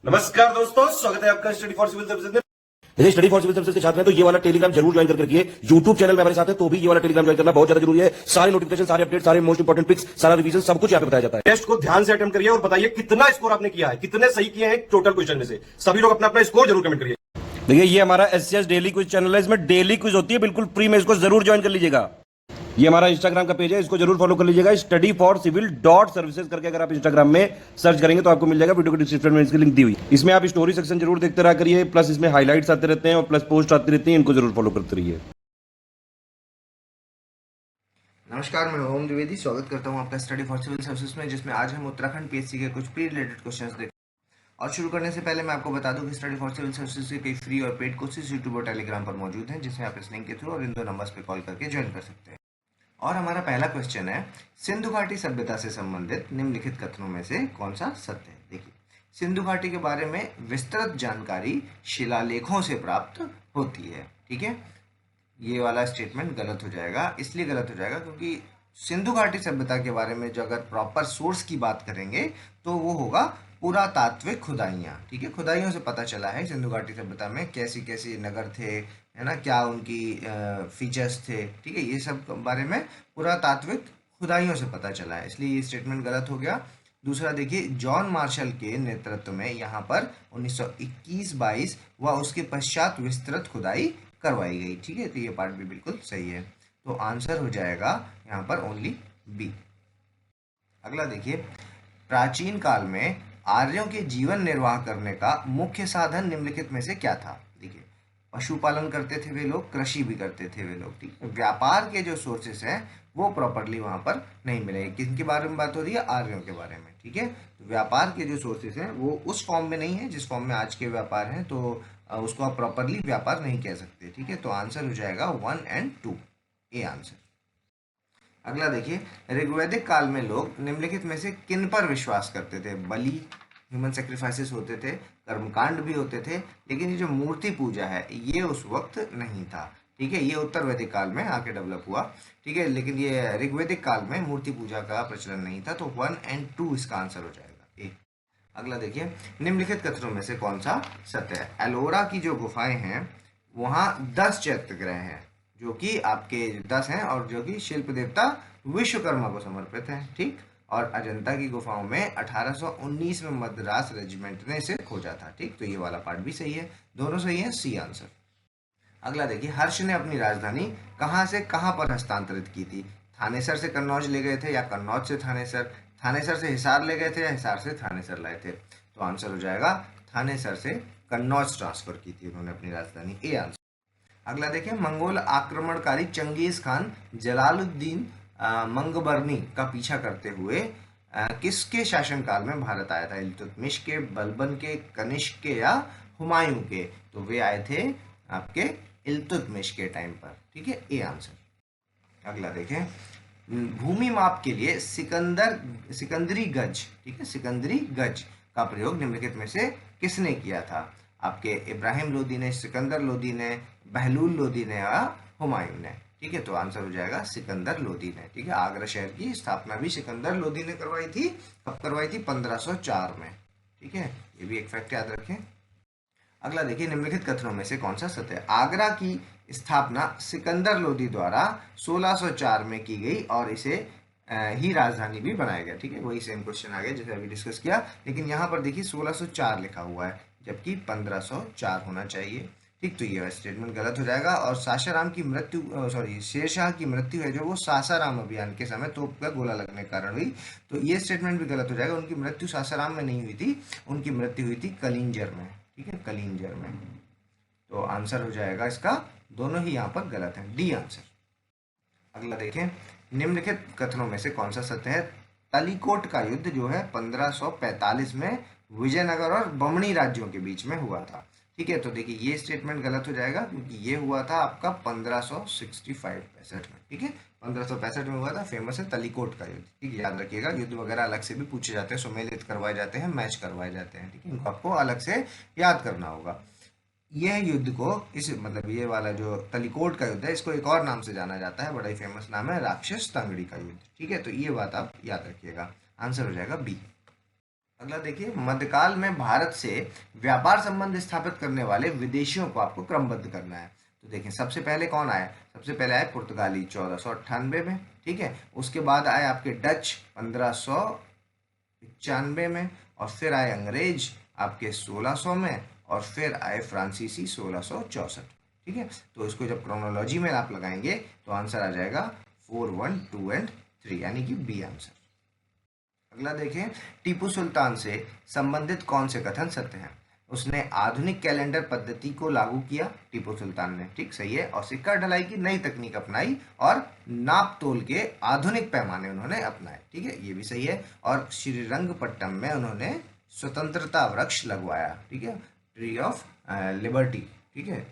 नमस्कार दोस्तों, स्वागत है आपका स्टडी फॉर सिविल सर्विसेज में। जैसे स्टडी फॉर सिविल सर्विसेज के छात्र हैं तो ये वाला टेलीग्राम जरूर ज्वाइन करके रखिए। यूट्यूब चैनल में हमारे साथ है तो भी ये वाला टेलीग्राम ज्वाइन करना बहुत ज्यादा जरूरी है। सारे नोटिफिकेशन, सारे अपडेट, सारे मोस्ट इंपोर्टेंट पिक्स, सारा रिवीजन सब कुछ यहाँ पे बताया जाता है। टेस्ट को ध्यान से अटेम्प्ट करिए और बताइए कितना स्कोर आपने किया है, कितने सही किए हैं टोटल क्वेश्चन में से। सभी लोग अपना अपना स्कोर जरूर कमेंट करिए। देखिए ये हमारा एससीएस डेली क्विज चैनल है, इसमें डेली क्विज होती है, बिल्कुल फ्री में, इसको जरूर ज्वाइन कर लीजिएगा। ये हमारा इंस्टाग्राम का पेज है, इसको जरूर फॉलो कर लीजिएगा। Study for civil dot services करके अगर आप इंस्टाग्राम में सर्च करेंगे तो आपको मिल जाएगा। वीडियो के डिस्क्रिप्शन में इसकी लिंक दी हुई। इसमें आप स्टोरी सेक्शन जरूर देखते रहा करिए, प्लस इसमें हाईलाइट्स आते रहते हैं और प्लस पोस्ट आती रहती है, इनको जरूर फॉलो करते रहिए। नमस्कार, मैं ओम द्विवेदी स्वागत करता हूं आपका स्टडी फॉर सिविल सर्विसेज में, जिसमें आज हम उत्तराखंड पीएससी के कुछ प्री रिलेटेड क्वेश्चंस देखें। और शुरू करने से पहले मैं आपको बता दूं कि स्टडी फॉर सिविल सर्विसेज के कई फ्री और पेड कोर्सेज यूट्यूब और टेलीग्राम पर मौजूद हैं, जिसमें आप इस लिंक के थ्रू और इन दो नंबर्स पर कॉल करके ज्वाइन कर सकते हैं। और हमारा पहला क्वेश्चन है, सिंधु घाटी सभ्यता से संबंधित निम्नलिखित कथनों में से कौन सा सत्य है। देखिए, सिंधु घाटी के बारे में विस्तृत जानकारी शिलालेखों से प्राप्त होती है। ठीक है, ये वाला स्टेटमेंट गलत हो जाएगा। इसलिए गलत हो जाएगा क्योंकि सिंधु घाटी सभ्यता के बारे में जो अगर प्रॉपर सोर्स की बात करेंगे तो वो होगा पुरातात्विक खुदाइयाँ। ठीक है, खुदाइयों से पता चला है सिंधु घाटी सभ्यता में कैसी कैसी नगर थे, है ना, क्या उनकी फीचर्स थे। ठीक है, ये सब बारे में पुरातात्विक खुदाइयों से पता चला है, इसलिए ये स्टेटमेंट गलत हो गया। दूसरा देखिए, जॉन मार्शल के नेतृत्व में यहाँ पर 1921-22 व उसके पश्चात विस्तृत खुदाई करवाई गई। ठीक है, तो ये पार्ट भी बिल्कुल सही है, तो आंसर हो जाएगा यहाँ पर ओनली बी। अगला देखिए, प्राचीन काल में आर्यों के जीवन निर्वाह करने का मुख्य साधन निम्नलिखित में से क्या था। देखिए, पशुपालन करते थे वे लोग, कृषि भी करते थे वे लोग। ठीक है, व्यापार के जो सोर्सेस हैं वो प्रॉपरली वहां पर नहीं मिलेंगे। किसके बारे में बात हो रही है? आर्यों के बारे में। ठीक है, तो व्यापार के जो सोर्सेस हैं वो उस फॉर्म में नहीं है जिस फॉर्म में आज के व्यापार हैं, तो उसको आप प्रॉपरली व्यापार नहीं कह सकते। ठीक है, तो आंसर हो जाएगा 1 और 2, ए आंसर। अगला देखिए, ऋग्वैदिक काल में लोग निम्नलिखित में से किन पर विश्वास करते थे। बलि, ह्यूमन सेक्रीफाइसेस होते थे, कर्मकांड भी होते थे, लेकिन ये जो मूर्ति पूजा है ये उस वक्त नहीं था। ठीक है, ये उत्तर वैदिक काल में आके डेवलप हुआ। ठीक है, लेकिन ये ऋग्वैदिक काल में मूर्ति पूजा का प्रचलन नहीं था, तो 1 और 2 इसका आंसर हो जाएगा, ए। अगला देखिए, निम्नलिखित कथनों में से कौन सा सत्य है। एलोरा की जो गुफाएं हैं वहाँ 10 चैत्यग्रह हैं, जो कि आपके 10 हैं और जो कि शिल्प देवता विश्वकर्मा को समर्पित है। ठीक, और अजंता की गुफाओं में 1819 में मद्रास रेजिमेंट ने इसे खोजा था। ठीक, तो ये वाला पार्ट भी सही है, दोनों सही है, सी आंसर। अगला देखिए, हर्ष ने अपनी राजधानी कहाँ से कहाँ पर हस्तांतरित की थी। थानेसर से कन्नौज ले गए थे या कन्नौज से थानेसर, थानेसर से हिसार ले गए थे या हिसार से थानेसर लाए थे। तो आंसर हो जाएगा थानेसर से कन्नौज ट्रांसफर की थी उन्होंने अपनी राजधानी, ए आंसर। अगला देखिए, मंगोल आक्रमणकारी चंगेज खान जलालुद्दीन मंगबरनी का पीछा करते हुए किसके शासनकाल में भारत आया था। इल्तुतमिश के, बलबन के, कनिष्क के या हुमायूं के। तो वे आए थे आपके इल्तुतमिश के टाइम पर। ठीक है, ए आंसर। अगला देखें, भूमि माप के लिए सिकंदरी गज, ठीक है, सिकंदरी गज का प्रयोग निम्नलिखित में से किसने किया था। आपके इब्राहिम लोदी ने, सिकंदर लोदी ने, बहलूल लोदी ने या हुमायूं ने। ठीक है, तो आंसर हो जाएगा सिकंदर लोदी ने। ठीक है, आगरा शहर की स्थापना भी सिकंदर लोदी ने करवाई थी। कब करवाई थी? 1504 में। ठीक है, ये भी एक फैक्ट याद रखें। अगला देखिए, निम्नलिखित कथनों में से कौन सा सत्य है। आगरा की स्थापना सिकंदर लोदी द्वारा 1604 में की गई और इसे ही राजधानी भी बनाया गया। ठीक है, वही सेम क्वेश्चन आ गया जैसे अभी डिस्कस किया, लेकिन यहाँ पर देखिए 1604 लिखा हुआ है जबकि 1504 होना चाहिए। ठीक, तो ये स्टेटमेंट गलत हो जाएगा। और सासाराम की मृत्यु, शेरशाह की मृत्यु है जो वो सासाराम अभियान के समय तोप का गोला लगने के कारण हुई, तो ये स्टेटमेंट भी गलत हो जाएगा। उनकी मृत्यु सासाराम में नहीं हुई थी, उनकी मृत्यु हुई थी कलिंजर में। ठीक है, कलिंजर में। तो आंसर हो जाएगा इसका, दोनों ही यहाँ पर गलत है, डी आंसर। अगला देखें, निम्नलिखित कथनों में से कौन सा सत्य है। तलीकोट का युद्ध जो है 1545 में विजयनगर और बमणी राज्यों के बीच में हुआ था। ठीक है, तो देखिए ये स्टेटमेंट गलत हो जाएगा क्योंकि ये हुआ था आपका 1565 में। ठीक है, 1565 में हुआ था, फेमस है तलीकोट का युद्ध। ठीक है, याद रखिएगा, युद्ध वगैरह अलग से भी पूछे जाते हैं, सुमेलित करवाए जाते हैं, मैच करवाए जाते हैं। ठीक है, इनको आपको अलग से याद करना होगा। यह युद्ध को, इस मतलब ये वाला जो तलीकोट का युद्ध है, इसको एक और नाम से जाना जाता है, बड़ा ही फेमस नाम है, राक्षस तंगड़ी का युद्ध। ठीक है, तो ये बात आप याद रखिएगा, आंसर हो जाएगा बी। अगला देखिए, मध्यकाल में भारत से व्यापार संबंध स्थापित करने वाले विदेशियों को आपको क्रमबद्ध करना है। तो देखिए, सबसे पहले कौन आए? सबसे पहले आए पुर्तगाली 1498 में, ठीक है। उसके बाद आए आपके डच 1595 में, और फिर आए अंग्रेज आपके 1600 में, और फिर आए फ्रांसीसी 1664, ठीक है। तो इसको जब क्रोनोलॉजी में आप लगाएंगे तो आंसर आ जाएगा 4, 1, 2 एंड 3, यानी कि बी आंसर। अगला देखें, टीपू सुल्तान से संबंधित कौन से कथन सत्य हैं? उसने आधुनिक कैलेंडर पद्धति को लागू किया, टीपू सुल्तान ने, ठीक, सही है। और सिक्का ढलाई की नई तकनीक अपनाई, और नाप तोल के आधुनिक पैमाने उन्होंने अपनाए, ठीक है, ये भी सही है। और श्रीरंगपट्टम में उन्होंने स्वतंत्रता वृक्ष लगवाया, ठीक है, ट्री ऑफ लिबर्टी, ठीक है।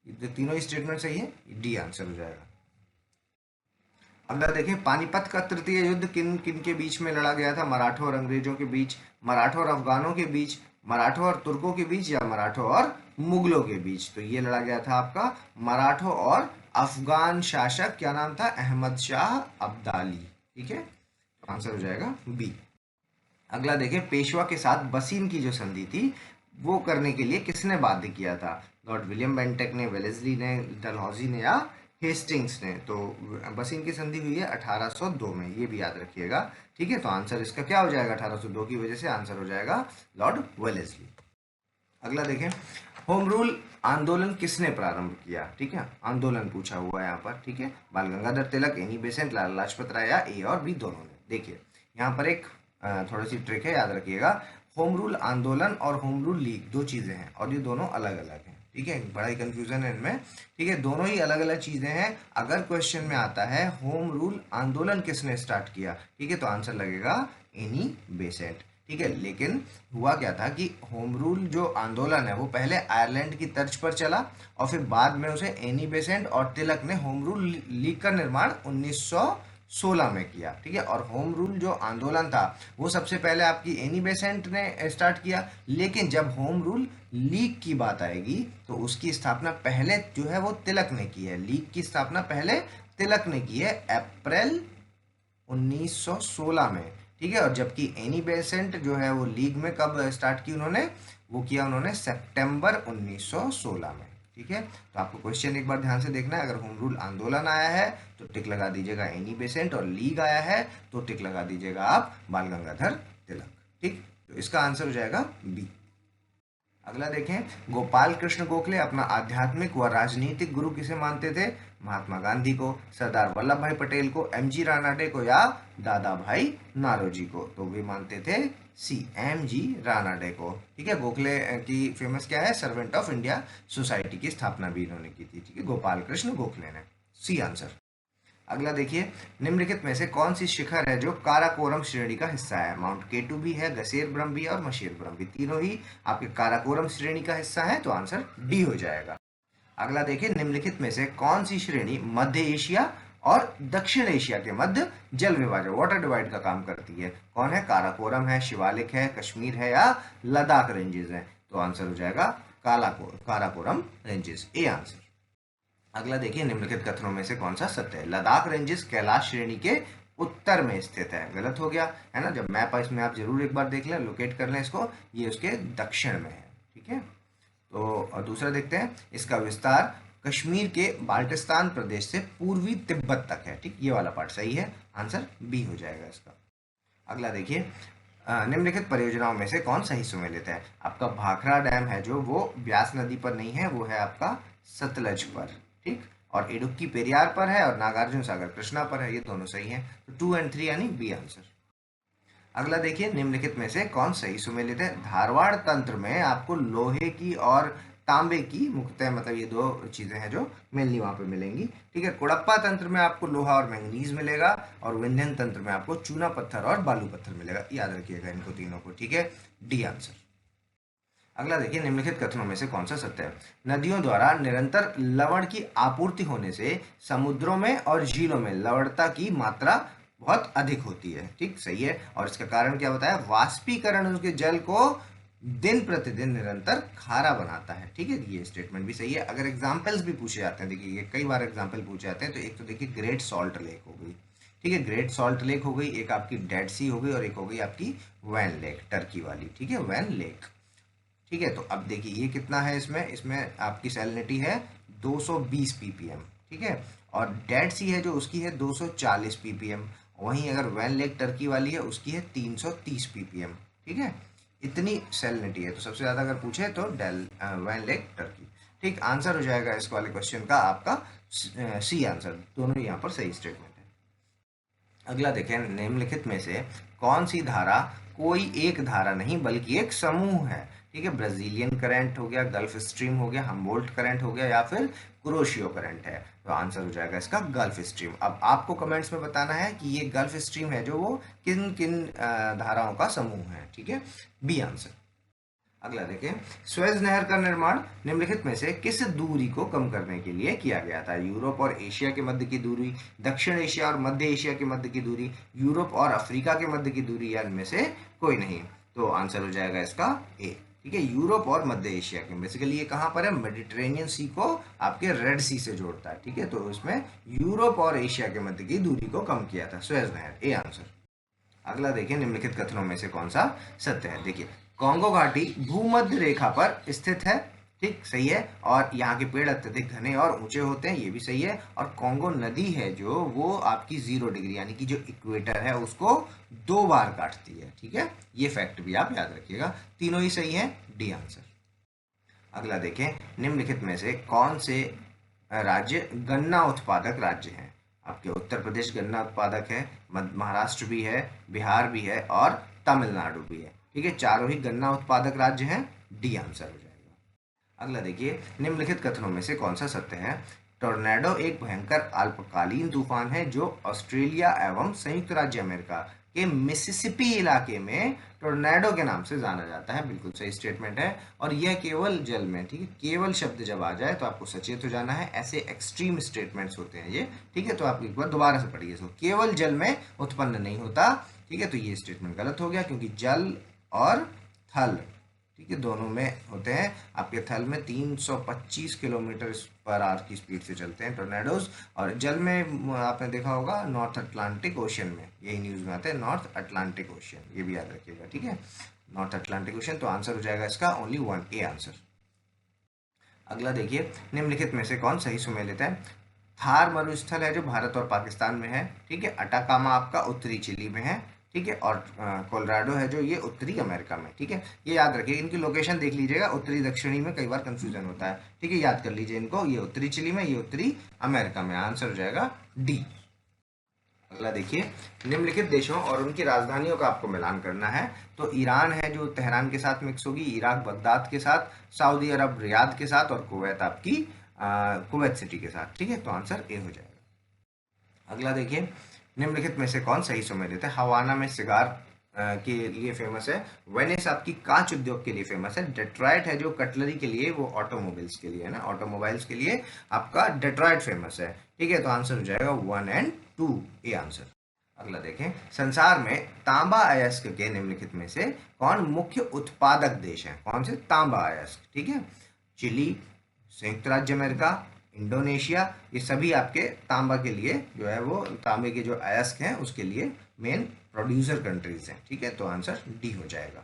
ये तीनों स्टेटमेंट सही है, डी आंसर हो जाएगा। अगला देखें, पानीपत का तृतीय युद्ध किन किन के बीच में लड़ा गया था? मराठों और अंग्रेजों के बीच, मराठों और अफगानों के बीच, मराठों और तुर्कों के बीच, या मराठों और मुगलों के बीच? तो ये लड़ा गया था आपका मराठों और अफगान शासक, क्या नाम था? अहमद शाह अब्दाली, ठीक है। तो आंसर हो जाएगा बी। अगला देखें, पेशवा के साथ बसीन की जो संधि थी वो करने के लिए किसने बाध्य किया था? लॉर्ड विलियम बेंटेक ने, वेलेस्ली ने, डलहौजी ने, या हेस्टिंग्स ने? तो बसीन की संधि हुई है 1802 में, ये भी याद रखिएगा, ठीक है। तो आंसर इसका क्या हो जाएगा? 1802 की वजह से आंसर हो जाएगा लॉर्ड वेलेस्ली। अगला देखें, होम रूल आंदोलन किसने प्रारंभ किया? ठीक है, आंदोलन पूछा हुआ है यहाँ पर, ठीक है। बाल गंगाधर तिलक, एनी बेसेंट, लाला लाजपत राय, या ए और बी दोनों ने? देखिए, यहाँ पर एक थोड़ी सी ट्रिक है, याद रखिएगा। होम रूल आंदोलन और होम रूल लीग दो चीजें हैं, और ये दोनों अलग अलग हैं, ठीक है। बड़ा ही कंफ्यूजन है इनमें, ठीक है। दोनों ही अलग अलग चीजें हैं। अगर क्वेश्चन में आता है होम रूल आंदोलन किसने स्टार्ट किया, ठीक है, तो आंसर लगेगा एनी बेसेंट, ठीक है। लेकिन हुआ क्या था कि होम रूल जो आंदोलन है वो पहले आयरलैंड की तर्ज पर चला, और फिर बाद में उसे एनी बेसेंट और तिलक ने होम रूल लीग का निर्माण 1916 में किया, ठीक है। और होम रूल जो आंदोलन था वो सबसे पहले आपकी एनी बेसेंट ने स्टार्ट किया, लेकिन जब होम रूल लीग की बात आएगी तो उसकी स्थापना पहले जो है वो तिलक ने की है। लीग की स्थापना पहले तिलक ने की है अप्रैल 1916 में, ठीक है। और जबकि एनी बेसेंट जो है वो लीग में कब स्टार्ट की उन्होंने? वो किया उन्होंने सितंबर 1916 में, ठीक है। तो आपको क्वेश्चन एक बार ध्यान से देखना है। अगर होम रूल आंदोलन आया है तो टिक लगा दीजिएगा एनी बेसेंट, और लीग आया है तो टिक लगा दीजिएगा आप बाल गंगाधर तिलक, ठीक। तो इसका आंसर हो जाएगा बी। अगला देखें, गोपाल कृष्ण गोखले अपना आध्यात्मिक व राजनीतिक गुरु किसे मानते थे? महात्मा गांधी को, सरदार वल्लभ भाई पटेल को, एमजी रानाडे को, या दादा भाई नारोजी को? तो वे मानते थे सी, एमजी रानाडे को, ठीक है। गोखले की फेमस क्या है? सर्वेंट ऑफ इंडिया सोसाइटी की स्थापना भी इन्होंने की थी, ठीक है, गोपाल कृष्ण गोखले ने, सी आंसर। अगला देखिए, निम्नलिखित में से कौन सी शिखर है जो काराकोरम श्रेणी का हिस्सा है? माउंट केटू भी है, गसेर ब्रह्म भी है, और मशेर ब्रह्म भी, तीनों ही आपके काराकोरम श्रेणी का हिस्सा है। तो आंसर डी हो जाएगा। अगला देखिए, निम्नलिखित में से कौन सी श्रेणी मध्य एशिया और दक्षिण एशिया के मध्य जल विभाजन, वाटर डिवाइड का काम करती है? कौन है? काराकोरम है, शिवालिक है, कश्मीर है, या लद्दाख रेंजेस है? तो आंसर हो जाएगा काराकोरम रेंजेस, ए आंसर। अगला देखिए, निम्नलिखित कथनों में से कौन सा सत्य है? लद्दाख रेंजेस कैलाश श्रेणी के उत्तर में स्थित है, गलत हो गया है ना। जब मैप है इसमें आप जरूर एक बार देख लें, लोकेट कर लें इसको, ये उसके दक्षिण में है, ठीक है। तो और दूसरा देखते हैं, इसका विस्तार कश्मीर के बाल्टिस्तान प्रदेश से पूर्वी तिब्बत तक है, ठीक, ये वाला पार्ट सही है, आंसर बी हो जाएगा इसका। अगला देखिए, निम्नलिखित परियोजनाओं में से कौन सही सुमेलित है? आपका भाखड़ा डैम है जो वो ब्यास नदी पर नहीं है, वो है आपका सतलज पर, ठीक। और इडुक्की पेरियार पर है, और नागार्जुन सागर कृष्णा पर है, ये दोनों सही हैं। तो 2 और 3 यानी बी आंसर। अगला देखिए, निम्नलिखित में से कौन सही सुमेलित है? धारवाड़ तंत्र में आपको लोहे की और तांबे की मुख्यतः, मतलब ये दो चीजें हैं जो मेनली वहां पे मिलेंगी, ठीक है। कुड़प्पा तंत्र में आपको लोहा और मैंगनीज मिलेगा, और विंध्यन तंत्र में आपको चूना पत्थर और बालू पत्थर मिलेगा, याद रखिएगा इनको तीनों को, ठीक है, डी आंसर। अगला देखिए, निम्नलिखित कथनों में से कौन सा सत्य है? नदियों द्वारा निरंतर लवण की आपूर्ति होने से समुद्रों में और झीलों में लवणता की मात्रा बहुत अधिक होती है, ठीक, सही है। और इसका कारण क्या बताया? वाष्पीकरण उसके जल को दिन प्रतिदिन निरंतर खारा बनाता है, ठीक है, ये स्टेटमेंट भी सही है। अगर एग्जाम्पल्स भी पूछे जाते हैं, देखिए ये कई बार एग्जाम्पल पूछे जाते हैं, तो एक तो देखिए ग्रेट सॉल्ट लेक हो गई, ठीक है। ग्रेट सॉल्ट लेक हो गई, एक आपकी डेड सी हो गई और एक हो गई आपकी वैन लेक, टर्की वाली, ठीक है, वैन लेक। ठीक है, तो अब देखिए ये कितना है, इसमें आपकी सैलिनिटी है 220 ppm, ठीक है, और डेड सी है जो उसकी है 240 ppm। वहीं अगर वैन लेक टर्की वाली है उसकी है 330 ppm, ठीक है। इतनी सैलिनिटी है, तो सबसे ज़्यादा अगर पूछे तो वैन लेक टर्की। ठीक, आंसर हो जाएगा इस वाले क्वेश्चन का आपका सी आंसर, दोनों यहाँ पर सही स्टेटमेंट है। अगला देखें, निम्नलिखित में से कौन सी धारा कोई एक धारा नहीं बल्कि एक समूह है, ठीक है। ब्राजीलियन करंट हो गया, गल्फ स्ट्रीम हो गया, हम्बोल्ट करंट हो गया, या फिर कुरोशियो करंट है। तो आंसर हो जाएगा इसका गल्फ स्ट्रीम। अब आपको कमेंट्स में बताना है कि ये गल्फ स्ट्रीम है जो वो किन किन धाराओं का समूह है, ठीक है, बी आंसर। अगला देखें, स्वेज नहर का निर्माण निम्नलिखित में से किस दूरी को कम करने के लिए किया गया था? यूरोप और एशिया के मध्य की दूरी, दक्षिण एशिया और मध्य एशिया के मध्य की दूरी, यूरोप और अफ्रीका के मध्य की दूरी, या इनमें से कोई नहीं। तो आंसर हो जाएगा इसका ए, ठीक है, यूरोप और मध्य एशिया के। बेसिकली ये कहाँ पर है? मेडिटेरेनियन सी को आपके रेड सी से जोड़ता है, ठीक है, तो इसमें यूरोप और एशिया के मध्य की दूरी को कम किया था, स्वेज नहर, ए आंसर। अगला देखिए, निम्नलिखित कथनों में से कौन सा सत्य है? देखिए, कॉन्गो घाटी भूमध्य रेखा पर स्थित है, ठीक, सही है, और यहाँ के पेड़ अत्यधिक घने और ऊंचे होते हैं, ये भी सही है। और कॉन्गो नदी है जो वो आपकी 0 डिग्री यानी कि जो इक्वेटर है उसको 2 बार काटती है, ठीक है, ये फैक्ट भी आप याद रखिएगा। तीनों ही सही है, डी आंसर। अगला देखें, निम्नलिखित में से कौन से राज्य गन्ना उत्पादक राज्य हैं? आपके उत्तर प्रदेश गन्ना उत्पादक है, महाराष्ट्र भी है, बिहार भी है और तमिलनाडु भी है, ठीक है, चारों ही गन्ना उत्पादक राज्य हैं, डी आंसर हो जाएगा। अगला देखिए, निम्नलिखित कथनों में से कौन सा सत्य है? टोर्नेडो एक भयंकर अल्पकालीन तूफान है जो ऑस्ट्रेलिया एवं संयुक्त राज्य अमेरिका के मिसिसिपी इलाके में टोर्नेडो के नाम से जाना जाता है, बिल्कुल सही स्टेटमेंट है। और यह केवल जल में, ठीक है, केवल शब्द जब आ जाए तो आपको सचेत हो जाना है, ऐसे एक्सट्रीम स्टेटमेंट्स होते हैं ये, ठीक है, तो आप एक बार दोबारा से पढ़िए इसको, केवल जल में उत्पन्न नहीं होता, ठीक है, तो ये स्टेटमेंट गलत हो गया, क्योंकि जल और थल, ठीक है, दोनों में होते हैं। आपके थल में 325 किलोमीटर पर आवर की स्पीड से चलते हैं टोर्नेडोज, और जल में आपने देखा होगा नॉर्थ अटलांटिक ओशन में, यही न्यूज़ में आता है, नॉर्थ अटलांटिक ओशन, ये भी याद रखिएगा, ठीक है, नॉर्थ अटलांटिक ओशन। तो आंसर हो जाएगा इसका ओनली 1, ए आंसर। अगला देखिए, निम्नलिखित में से कौन सही सुमेलित है? थार मरुस्थल है जो भारत और पाकिस्तान में है, ठीक है, अटाकामा आपका उत्तरी चिली में है, ठीक है, और कोलोराडो है जो ये उत्तरी अमेरिका में, ठीक है, ये याद रखिए, इनकी लोकेशन देख लीजिएगा, उत्तरी दक्षिणी में कई बार कंफ्यूजन होता है, ठीक है, याद कर लीजिए इनको, ये उत्तरी चिली में, ये उत्तरी अमेरिका में, आंसर हो जाएगा डी। अगला देखिए, निम्नलिखित देशों और उनकी राजधानियों का आपको मिलान करना है। तो ईरान है जो तेहरान के साथ मिक्स होगी, इराक बगदाद के साथ, सऊदी अरब रियाद के साथ, और कुवैत आपकी कुवैत सिटी के साथ, ठीक है, तो आंसर ए हो जाएगा। अगला देखिए, निम्नलिखित में से कौन सही सुमेलित है? हवाना में सिगार के लिए फेमस है, वेनिस आपकी कांच उद्योग के लिए फेमस है, डेट्रॉयट है जो कटलरी के लिए, वो ऑटोमोबाइल्स के लिए है ना, ऑटोमोबाइल्स के लिए आपका डेट्रॉयट फेमस है, ठीक है, तो आंसर हो जाएगा 1 और 2, ए आंसर। अगला देखें, संसार में तांबा अयस्क के निम्नलिखित में से कौन मुख्य उत्पादक देश है? कौन से? तांबा अयस्क, ठीक है, चिली, संयुक्त राज्य अमेरिका, इंडोनेशिया, ये सभी आपके तांबा के लिए जो है वो तांबे के जो अयस्क हैं उसके लिए मेन प्रोड्यूसर कंट्रीज हैं, ठीक है, तो आंसर डी हो जाएगा।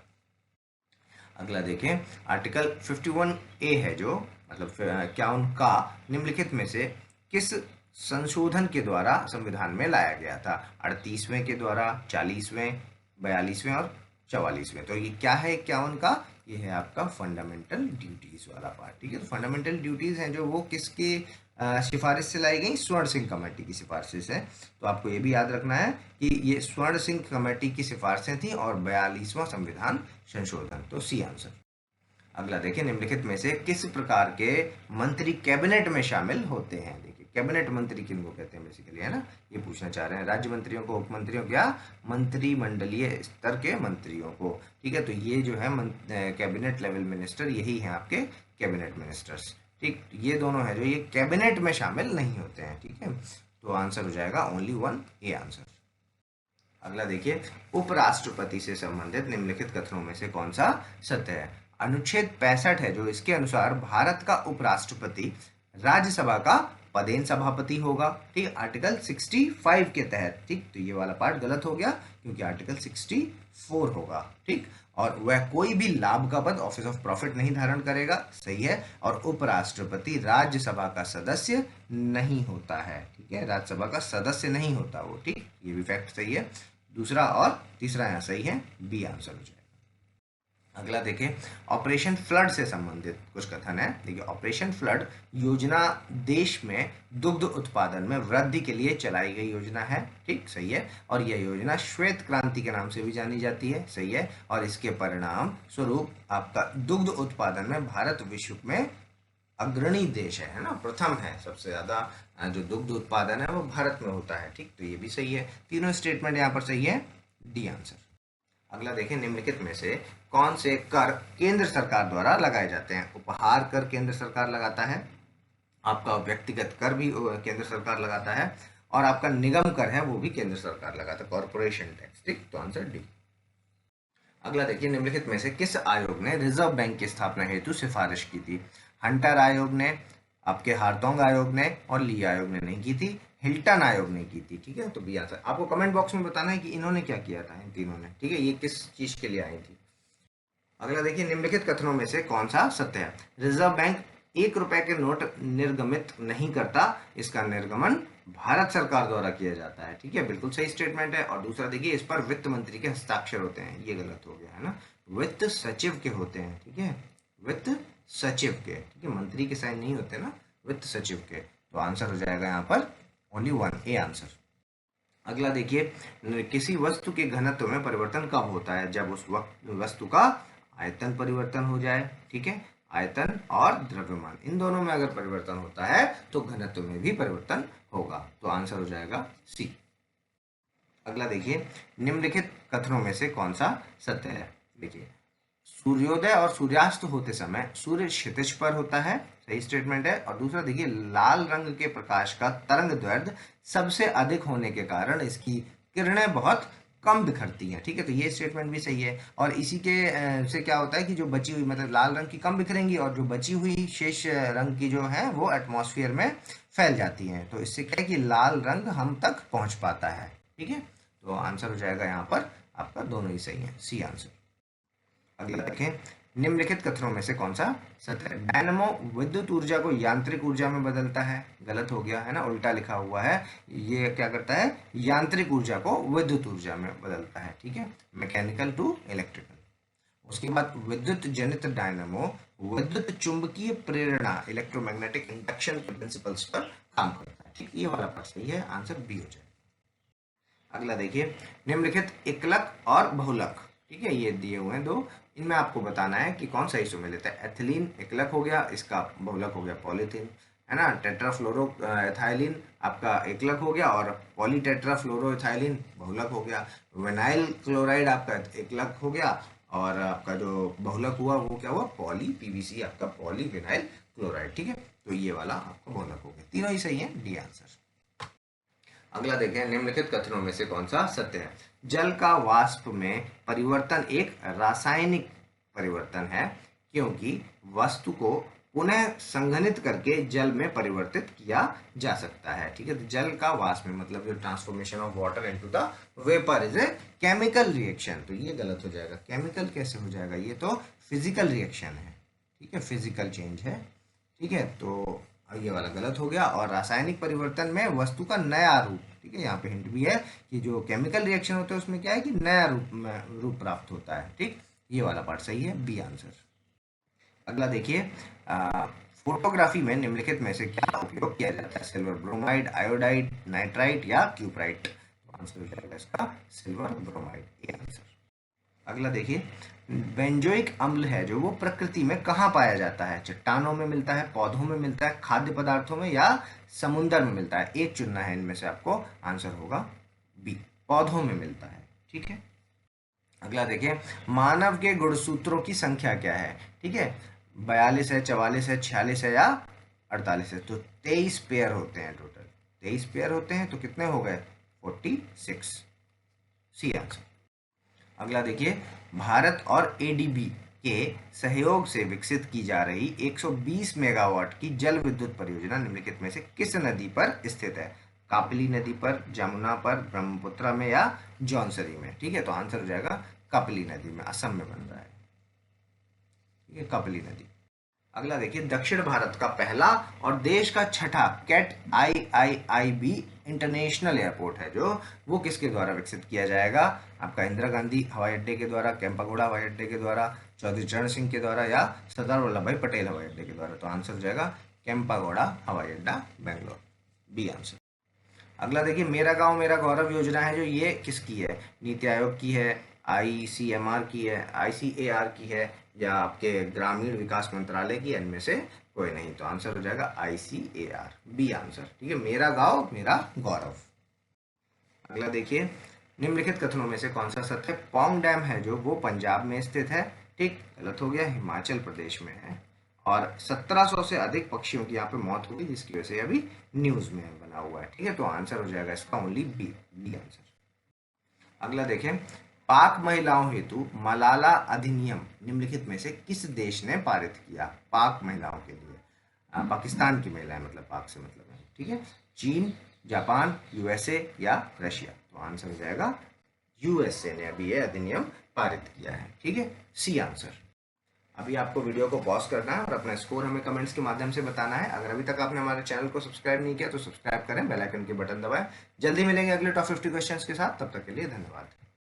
अगला देखें, आर्टिकल 51A है जो मतलब क्या उनका निम्नलिखित में से किस संशोधन के द्वारा संविधान में लाया गया था? 38वें के द्वारा, 40वें, 42वें और 44वें। तो ये क्या है 51 का? ये है आपका फंडामेंटल ड्यूटीज वाला पार्ट, ठीक है, तो फंडामेंटल ड्यूटीज हैं जो वो किसके सिफारिश से लाई गई? स्वर्ण सिंह कमेटी की सिफारिश है। तो आपको ये भी याद रखना है कि ये स्वर्ण सिंह कमेटी की सिफारिशें थी और 42वां संविधान संशोधन, तो सी आंसर। अगला देखिए, निम्नलिखित में से किस प्रकार के मंत्री कैबिनेट में शामिल होते हैं? देखिए, कैबिनेट मंत्री किनको कहते हैं बेसिकली, है ना, ये पूछना चाह रहे हैं, राज्य मंत्रियों को, उप मंत्रियों को, या मंत्रिमंडलीय स्तर के मंत्रियों को, ठीक है, तो ये जो है कैबिनेट लेवल मिनिस्टर, यही है आपके कैबिनेट मिनिस्टर्स, ठीक, ये दोनों है जो ये कैबिनेट में शामिल नहीं होते हैं, ठीक है, तो आंसर हो जाएगा ओनली 1, ए आंसर। अगला देखिए, उपराष्ट्रपति से संबंधित निम्नलिखित कथनों में से कौन सा सत्य है? अनुच्छेद 65 है जो इसके अनुसार भारत का उपराष्ट्रपति राज्यसभा का पदेन सभापति होगा। ठीक, आर्टिकल 65 के तहत। ठीक, तो ये वाला पार्ट गलत हो गया क्योंकि आर्टिकल 64 होगा। ठीक, और वह कोई भी लाभ का पद, ऑफिस ऑफ प्रॉफिट, नहीं धारण करेगा। सही है। और उपराष्ट्रपति राज्यसभा का सदस्य नहीं होता है। ठीक है, राज्यसभा का सदस्य नहीं होता वो। ठीक, ये भी फैक्ट सही है। दूसरा और तीसरा यहाँ सही है, बी आंसर हो जाएगा। अगला देखिए, ऑपरेशन फ्लड से संबंधित कुछ कथन है। देखिए, ऑपरेशन फ्लड योजना देश में दुग्ध उत्पादन में वृद्धि के लिए चलाई गई योजना है। ठीक, सही है। और यह योजना श्वेत क्रांति के नाम से भी जानी जाती है। सही है। और इसके परिणाम स्वरूप आपका दुग्ध उत्पादन में भारत विश्व में अग्रणी देश है ना, प्रथम है। सबसे ज्यादा जो दुग्ध उत्पादन है वो भारत में होता है। ठीक, तो ये भी सही है। तीनों स्टेटमेंट यहाँ पर सही है, डी आंसर। अगला देखें, निम्नलिखित में से कौन से कर केंद्र सरकार द्वारा लगाए जाते हैं? उपहार कर केंद्र सरकार लगाता है, आपका व्यक्तिगत कर भी केंद्र सरकार लगाता है, और आपका निगम कर है वो भी केंद्र सरकार लगाता है, कॉर्पोरेशन टैक्स। ठीक, तो आंसर डी। अगला देखिए, निम्नलिखित में से किस आयोग ने रिजर्व बैंक की स्थापना हेतु सिफारिश की थी? हंटर आयोग ने, आपके हारतोंग आयोग ने, और ली आयोग ने नहीं की थी, हिल्टन आयोग ने की थी। ठीक है, तो बी आंसर। आपको कमेंट बॉक्स में बताना है कि इन्होंने क्या किया था, इन तीनों ने। ठीक है, ये किस चीज के लिए आई थी। अगला देखिए, निम्नलिखित कथनों में से कौन सा सत्य है? रिजर्व बैंक 1 रुपए के नोट निर्गमित नहीं करता, इसका निर्गमन भारत सरकार द्वारा किया जाता है। ठीक है, बिल्कुल सही स्टेटमेंट है। और दूसरा देखिए, इस पर वित्त मंत्री के हस्ताक्षर होते हैं, ये गलत हो गया है ना, वित्त सचिव के होते हैं। ठीक है, वित्त सचिव के। ठीक है, मंत्री के साइन नहीं होते ना, वित्त सचिव के। तो आंसर हो जाएगा यहाँ पर ओनली 1, ए आंसर। अगला देखिए, किसी वस्तु के घनत्व में परिवर्तन कब होता है? जब उस वस्तु का आयतन परिवर्तन हो जाए। ठीक है, आयतन और द्रव्यमान, इन दोनों में अगर परिवर्तन होता है तो घनत्व में भी परिवर्तन होगा। तो आंसर हो जाएगा सी। अगला देखिए, निम्नलिखित कथनों में से कौन सा सत्य है? देखिए, सूर्योदय और सूर्यास्त होते समय सूर्य क्षितिज पर होता है, सही स्टेटमेंट है। और दूसरा देखिए, लाल रंग के प्रकाश का तरंग दैर्ध्य सबसे अधिक होने के कारण इसकी किरणें बहुत कम बिखरती हैं। ठीक है, तो ये स्टेटमेंट भी सही है। और इसी के से क्या होता है कि जो बची हुई, मतलब लाल रंग की कम बिखरेंगी और जो बची हुई शेष रंग की जो है वो एटमॉस्फेयर में फैल जाती हैं। तो इससे क्या है कि लाल रंग हम तक पहुंच पाता है। ठीक है, तो आंसर हो जाएगा यहाँ पर आपका दोनों ही सही है, सी आंसर। अगला देखें, निम्नलिखित कथनों में से कौन सा सत्य है? डायनमो विद्युत ऊर्जा को यांत्रिक ऊर्जा में बदलता है, गलत हो गया है ना, उल्टा लिखा हुआ है। ये क्या करता है? यांत्रिक ऊर्जा को विद्युत ऊर्जा में बदलता है। ठीक है, मैकेनिकल टू इलेक्ट्रिकल। उसके बाद विद्युत जनित डायनमो विद्युत चुंबकीय प्रेरणा, इलेक्ट्रोमैग्नेटिक इंडक्शन प्रिंसिपल्स पर काम करता है। ठीक, ये वाला पार्ट सही है, आंसर बी हो जाएगा। अगला देखिए, निम्नलिखित एकलक और बहुलक, ठीक है, ये दिए हुए हैं दो, इनमें आपको बताना है कि कौन सा इस्यूमेलित है। एथिलीन एकलक हो गया, इसका बहुलक हो गया पॉलीथीन, है ना। टेट्राफ्लोरो एथाइलिन आपका एकलक हो गया और पॉलीटेट्राफ्लोरो एथाइलिन बहुलक हो गया। विनाइल क्लोराइड आपका एकलक हो गया और आपका जो बहुलक हुआ वो क्या हुआ? पॉली पीवीसी, आपका पॉली विनाइल क्लोराइड। ठीक है, तो ये वाला आपका बहुलक हो गया। तीनों ही सही है, डी आंसर। अगला देखें, निम्नलिखित कथनों में से कौन सा सत्य है? जल का वाष्प में परिवर्तन एक रासायनिक परिवर्तन है क्योंकि वस्तु को पुनः संघनित करके जल में परिवर्तित किया जा सकता है। ठीक है, तो जल का वाष्प में मतलब जो transformation of water into the vapour is a chemical reaction. तो ये गलत हो जाएगा, केमिकल कैसे हो जाएगा? ये तो फिजिकल रिएक्शन है। ठीक है, फिजिकल चेंज है। ठीक है, तो ये वाला गलत हो गया। और रासायनिक परिवर्तन में वस्तु का नया रूप, ठीक है, यहाँ पे हिंट भी है कि जो केमिकल रिएक्शन होते हैं उसमें क्या है कि नया रूप प्राप्त होता है। ठीक, ये वाला पार्ट सही है, बी आंसर। अगला देखिए, फोटोग्राफी में निम्नलिखित में से क्या उपयोग किया जाता है? सिल्वर ब्रोमाइड, आयोडाइड, नाइट्राइट या क्यूप्राइट? तो आंसर हो जाएगा इसका सिल्वर ब्रोमाइड, ये आंसर। अगला देखिए, बेंजोइक अम्ल है जो वो प्रकृति में कहाँ पाया जाता है? चट्टानों में मिलता है, पौधों में मिलता है, खाद्य पदार्थों में या समुद्र में मिलता है? एक चुनना है इनमें से, आपको आंसर होगा बी, पौधों में मिलता है। ठीक है, अगला देखिए, मानव के गुणसूत्रों की संख्या क्या है? ठीक है, 42 है, 44 है, 46 है या 48 है? तो 23 पेयर होते हैं टोटल, 23 पेयर होते हैं। तो कितने हो गए? 46, सी आंसर। अगला देखिए, भारत और एडीबी के सहयोग से विकसित की जा रही 120 मेगावाट की जल विद्युत परियोजना निम्नलिखित में से किस नदी पर स्थित है? कापली नदी पर, जमुना पर, ब्रह्मपुत्र में या जौनसरी में? ठीक है, तो आंसर हो जाएगा कापली नदी में, असम में बन रहा है। ठीक है, कापली नदी। अगला देखिए, दक्षिण भारत का पहला और देश का छठा कैट IIIB इंटरनेशनल एयरपोर्ट है जो वो किसके द्वारा विकसित किया जाएगा? आपका इंदिरा गांधी हवाई अड्डे के द्वारा, केम्पागोड़ा हवाई अड्डे के द्वारा, चौधरी चरण सिंह के द्वारा या सरदार वल्लभ भाई पटेल हवाई अड्डे के द्वारा? तो आंसर हो जाएगा केम्पागोड़ा हवाई अड्डा, बेंगलोर, बी आंसर। अगला देखिए, मेरा गांव मेरा गौरव योजना है जो ये किसकी है? नीति आयोग की है, ICMR की है, ICAR की है या आपके ग्रामीण विकास मंत्रालय की? इनमें से कोई नहीं, तो आंसर हो जाएगा ICAR, बी आंसर। ठीक है, मेरा गांव मेरा गौरव। अगला देखिए, निम्नलिखित कथनों में से कौन सा सत्य है? पौंग डैम है जो वो पंजाब में स्थित है। ठीक, गलत हो गया, हिमाचल प्रदेश में है। और 1700 से अधिक पक्षियों की यहाँ पे मौत हुई जिसकी वजह से अभी न्यूज में बना हुआ है। ठीक है, तो आंसर हो जाएगा इसका ओनली बी आंसर। अगला देखें, पाक महिलाओं हेतु मलाला अधिनियम निम्नलिखित में से किस देश ने पारित किया? पाक महिलाओं के लिए, पाकिस्तान की महिलाएं, मतलब पाक से मतलब है। ठीक है, चीन, जापान, USA या रशिया? तो आंसर हो जाएगा USA ने अभी ये अधिनियम पारित किया है। ठीक है, सी आंसर। अभी आपको वीडियो को पॉज करना है और अपना स्कोर हमें कमेंट्स के माध्यम से बताना है। अगर अभी तक आपने हमारे चैनल को सब्सक्राइब नहीं किया तो सब्सक्राइब करें, बेल आइकन के बटन दबाएं। जल्दी मिलेंगे अगले टॉप 50 क्वेश्चंस के साथ, तब तक के लिए धन्यवाद।